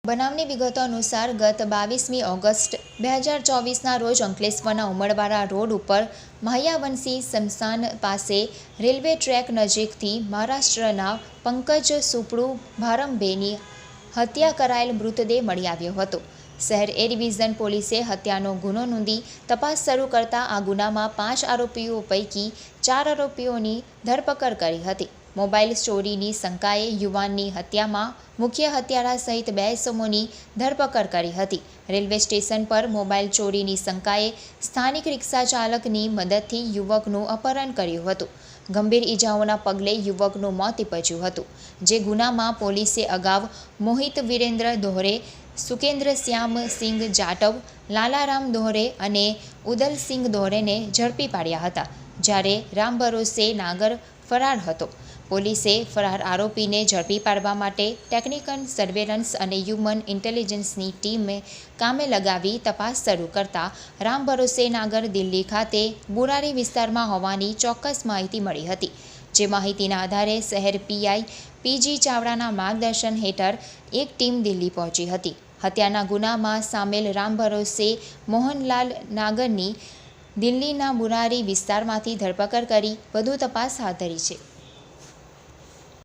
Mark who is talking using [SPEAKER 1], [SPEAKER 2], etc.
[SPEAKER 1] બનાવની વિગતો અનુસાર ગત 22મી ઓગસ્ટ 2024ના રોજ અંકલેશ્વરના ઉમરવાડા રોડ ઉપર માહ્યાવંશી સ્મશાન પાસે રેલવે ટ્રેક નજીકથી મહારાષ્ટ્રના પંકજ સુપડુ ભારંભેની હત્યા કરાયેલ મૃતદેહ મળી આવ્યો હતો. શહેર એ ડિવિઝન પોલીસે હત્યાનો ગુનો નોંધી તપાસ શરૂ કરતા આ ગુનામાં 5 આરોપીઓ પૈકી 4 આરોપીઓની ધરપકડ કરી હતી. મોબાઈલ ચોરીની શંકાએ યુવાનની હત્યામાં મુખ્ય હત્યારા સહિત 2 ઇસમોની ધરપકડ કરી હતી. રેલવે સ્ટેશન પર મોબાઈલ ચોરીની શંકાએ સ્થાનિક રિક્ષા ચાલકની મદદથી યુવકનું અપહરણ કર્યું હતું. ગંભીર ઈજાઓના પગલે યુવકનું મોત નીપજ્યું હતું. જે ગુનામાં પોલીસે અગાઉ મોહિત વિરેન્દ્ર દોહરે, સુકેન્દ્રશ્યામ સિંઘ જાટવ, લાલારામ દોહરે અને ઉદલસિંહ દોહરેને ઝડપી પાડ્યા હતા, જ્યારે રામભરોસે નાગર ફરાર હતો. પોલીસે ફરાર આરોપીને ઝડપી પાડવા માટે ટેકનિકલ સર્વેલન્સ અને હ્યુમન ઇન્ટેલિજન્સની ટીમે કામે લગાવી તપાસ શરૂ કરતા રામભરોસે નાગર દિલ્હી ખાતે બુરારી વિસ્તારમાં હોવાની ચોક્કસ માહિતી મળી હતી. જે માહિતીના આધારે શહેર પીઆઈ પીજી ચાવડાના માર્ગદર્શન હેઠળ એક ટીમ દિલ્હી પહોંચી હતી. હત્યાના ગુનામાં સામેલ રામભરોસે મોહનલાલ નાગરની દિલ્હીના બુરારી વિસ્તારમાંથી ધરપકડ કરી વધુ તપાસ હાથ ધરી છે.